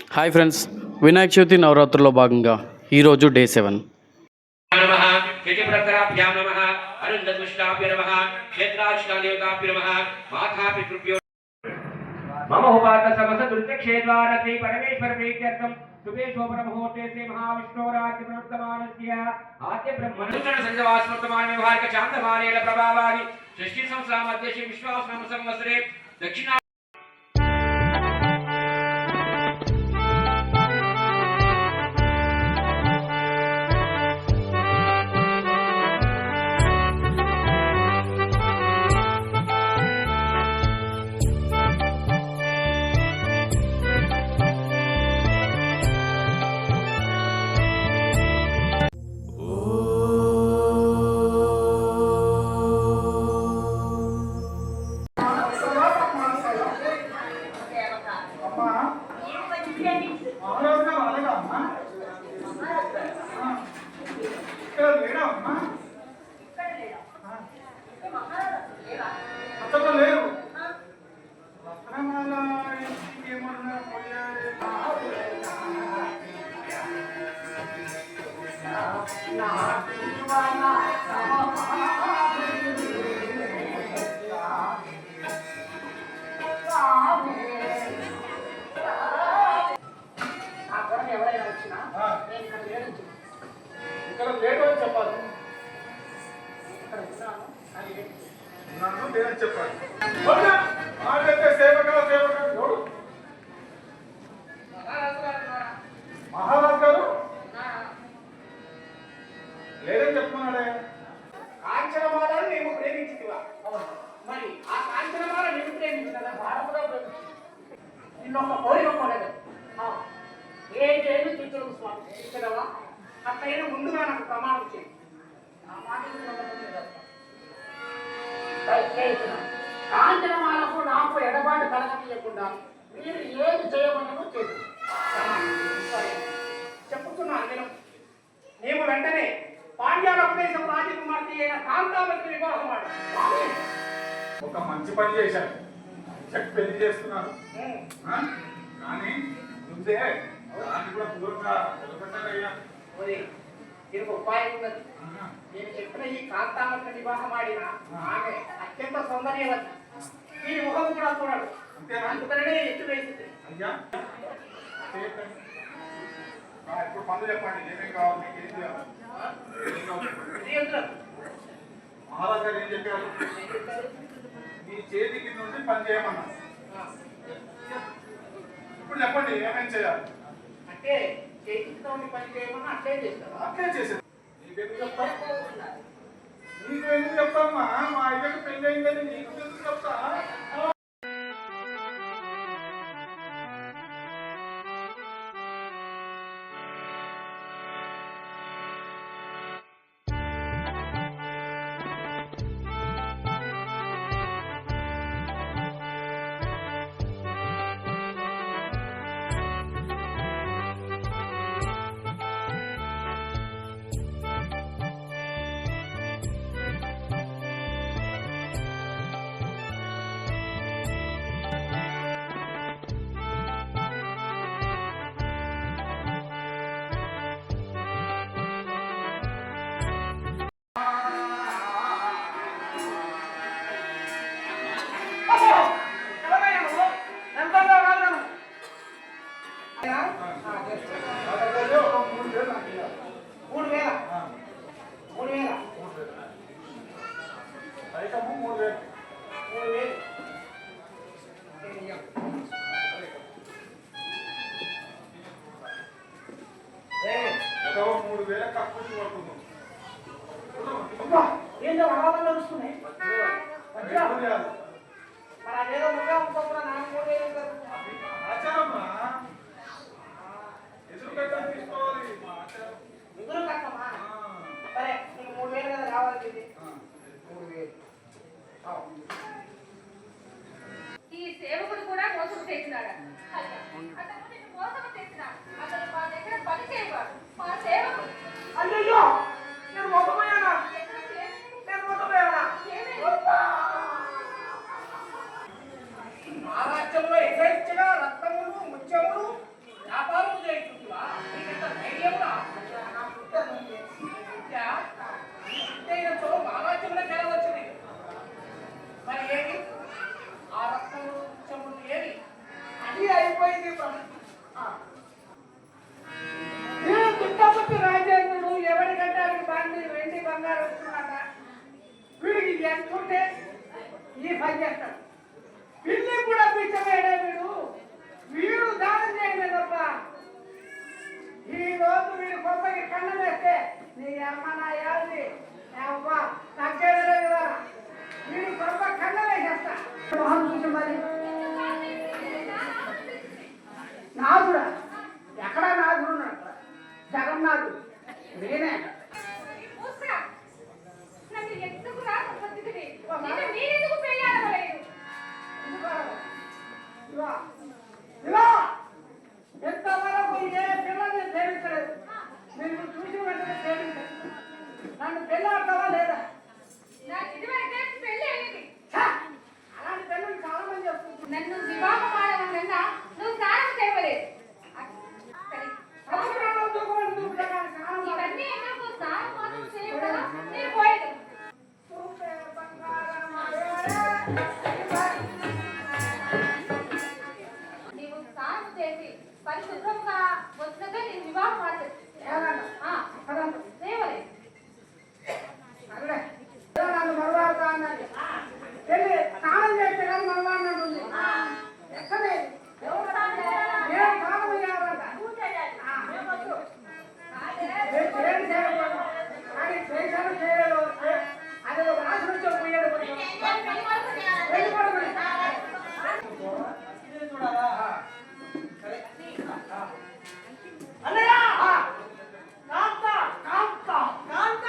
Hi friends, Vinayaka Chavithi నవరాత్రుల్లో భాగంగా ఈరోజు డే 7. मम उपात समस्त दुर्क्षेद्वार श्री परमेश्वर प्रीत्यर्थम शुभे शोभन मुहूर्ते से महाविष्णुराज्य प्रवर्तमानस्य आद्य ब्रह्मणुचन संजवास्वर्तमान व्यवहारिक चांदमानेन प्रभावानि सृष्टि संसार मध्य श्री विश्वासनाम संवत्सरे दक्षिणा మహారాజ్ గారు లేదని చెప్తున్నాడే. కాంచనమాలను మేము ప్రేమించితివా? మరి ఆ కాంచనమాల నేను ప్రేమించినదా? భారతలో నిన్నొక్క కోరికపోలేదు. ఏదేమి తీర్చడం స్వామి ఇచ్చదవా? అట్లయినా ముందుగా నాకు ప్రమాణం చేయి. కాంచనమాలకు నాకు ఎడబాటు కలగనీయకుండా మీరు ఏది చేయమన్నదో చేసి చెప్పుతున్నాను నేను. నీవు వెంటనే పాండ్యాల ప్రదేశం రాజకుమార్తె అయిన కాంతావతి వివాహం ఆడు. ఒక మంచి పని చేశాను, చెక్ పెళ్లి చేస్తున్నాను. కానీ ముందే దాన్ని కూడా దూరంగా నిలబెట్టారయ్యా. దీనికి ఉపాయం ఉన్నది. నేను చెప్పిన ఈ కాంతావతి వివాహం ఆడిన ఆమె అత్యంత సౌందర్యవతి. ఈ ముఖం కూడా చూడడు, అందుకనే ఎత్తు వేసింది. అయ్యా ఇప్పుడు పనులు చెప్పండి, ఏమేమి కావాలి, మీకు ఏం చేయాలి? మహారాజ్ గారు ఏం చెప్పారు? మీ చేతికి నుండి పని చేయమన్నారు. ఇప్పుడు చెప్పండి ఏమేమి చేయాలి? అంటే చేతితో పని చేయమన్నా అట్లే చేస్తారు. అట్లే చేసేది. నీకెందుకు చెప్తా? నీకు ఎందుకు చెప్తామ్మా? మా అయ్యకు పెళ్ళి అయిందని నీకు ఎందుకు చెప్తా? ఏంటో అనాథంగా వస్తున్నాయి. మరి అదేదో ముఖం అనుకోకుండా నాకు కూడా ఎదురు కట్టమా? సరే, నీకు 3000 కదా కావాలి. 3000. ఈ సేవకుడు కూడా మోసం చేసినాడు. మోసం చేసినాడు. అతను మా దగ్గర పని చేయవాడు, మా సేవకుడు. అయ్యో, నేను మోసపోయానా? నేను మోసపోయానా? ఆ రాజ్యంలో యథేచ్ఛగా రక్తములు ముత్యములు ఎంతుంటే ఈ పని చేస్తాడు. పిల్లి కూడా పిచ్చమేడే వీడు దానం చేయలేదప్ప. ఈ రోజు వీడు గొప్పకి కన్నం వేస్తే నీ అమ్మ నా యాది అవ్వ తగ్గేదే కదా. వీడు గొప్ప కన్నం వేసేస్తా. మొహం చూసి మరి నాదుడా ఎక్కడా నాదుడు ఉన్నాడు? జగన్నాథుడు నేనే. మూసా, నన్ను ఎందుకు రాక బతుకుని? నిన్ను నేనెందుకు పెళ్ళాడవలేదు? ఎంతవరకు ఏ పిల్లల్ని సేవించలేదు. మీరు చూసి వెంటనే సేవించలేదు. నన్ను పెళ్ళాడతావా లేదా? నాకు ఇదివరకే పెళ్ళి అయింది. అలాంటి పెళ్ళి చాలా మంది చేస్తున్నారు. నన్ను వివాహం ఆడడం కన్నా నువ్వు స్నానం చేయలేదు. సముద్రంలో దూకమని దూకుతాను. ఇవన్నీ ఎందుకు? స్నానం మాత్రం చేయకుండా నేను పోయేది. నీవు స్నానం చేసి పరిశుభ్రంగా వచ్చినాక నేను వివాహం ఆడలేదు. చేయలేదు. నన్ను మరవాడుతా అన్నది. పెళ్ళి స్నానం చేస్తే కానీ మరవాడినట్టుంది. ఎక్కడే నేను స్నానం చేయాలంట. నేను చేయకపోవడం కానీ చేశాను చేయలేదు. అది ఒక రాసి నుంచి పోయాడు. పెళ్లి కొడుకు అన్నయ్య కాంత కాంత కాంత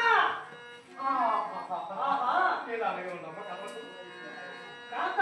కాంత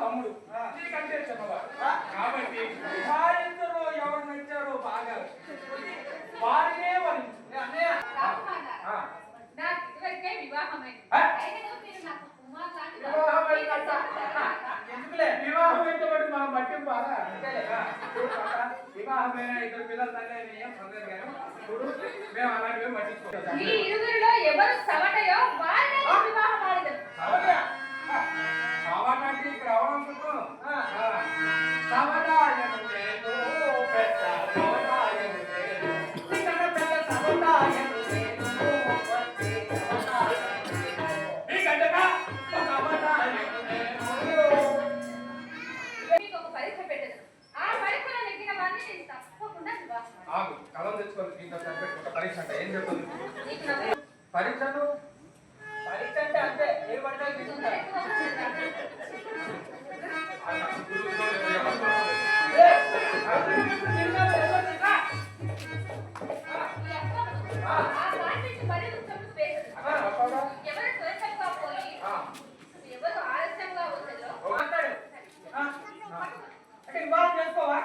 తమ్ముడు నీకంటే చిన్నవాడు కాబట్టి వారిద్దరూ ఎవరు నచ్చారో బాగా వారినే వరించు. నాకు ఇదివరకే వివాహమైంది. అయినను మీరు నాకు కుమార్ లాంటి ఎందుకులే వివాహం అయితే మనం పట్టింపాలా? వివాహమైన ఇద్దరు పిల్లలు తల్లి ఏం సందేహం కానీ ఇప్పుడు మేము అలాంటివి పట్టించుకోవాలి. ఈ ఇరువురిలో ఎవరు సవటయో వారినే వివాహం ఆడదు. సవటంటే ఇక్కడ ఎవరనుకుంటూ మీకు ఒక పరీక్ష పెట్టదు. ఆ పరీక్షలో నెగ్గిన వారిని నేను తప్పకుండా వివాహం కలం తెచ్చుకోవాలి. దీంతో ఒక పరీక్ష అంటే ఏం చెప్తుంది? నీకు నవ్వు పరీక్షను పరీక్ష అంటే అంతే ఏ పట్టాలి తీసుకుంటారు. ఎవరు త్వరగా పోయి ఎవరు ఆలస్యంగా వచ్చేదో అంటే వివాహం చేసుకోవా?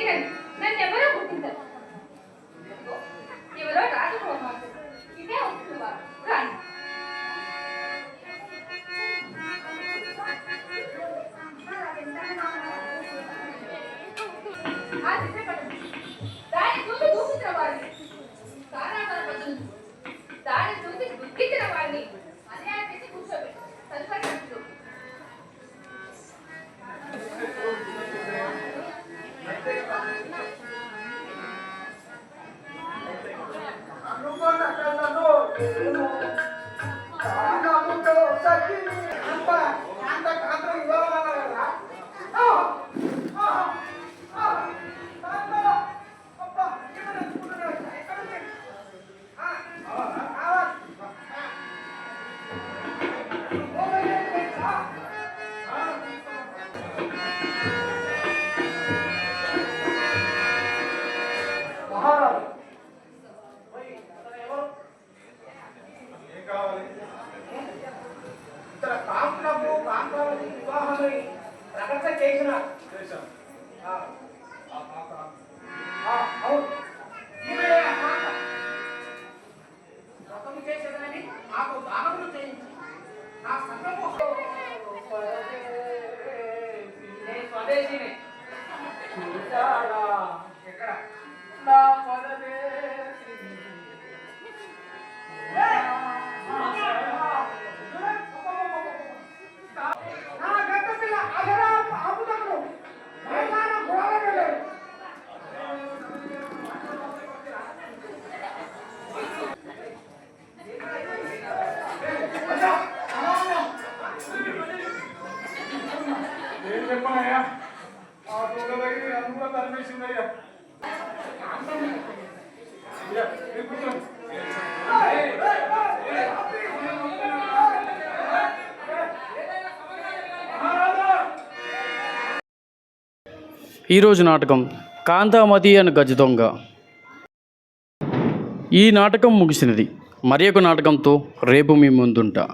తినండి, నన్ను ఎవరో గుర్తించరు. ఇదిగో, ఎవరో రాజకుమారుడు, ఇదే వస్తుంది వారు, రాణి. ఆ చిత్రపటం దాన్ని చూసి దూకించిన వారిని, కారాగార బదులు దాన్ని చూసి దుఃఖించిన వారిని అన్యాయం చేసి కూర్చోబెట్టు. తదుపరి అంటుడు. ప్రకటన చేసిన అవును ఈమె వ్రతము చేసేదని నాకు దానములు చేయించి నా సంగము నేను స్వదేశీని ఎక్కడ నా స్వదేశిని నా గడ్డ పిల్ల అగరా ఆపుదములు మైదాన గోడలు ఏం చెప్పానయ్యా ఆ దొంగ దగ్గర అందులో తరిమేసిందయ్యా కూర్చోండి. ఈరోజు నాటకం కాంతామతి అని గజ దొంగ. ఈ నాటకం ముగిసినది. మరి ఒక నాటకంతో రేపు మీ ముందుంటా.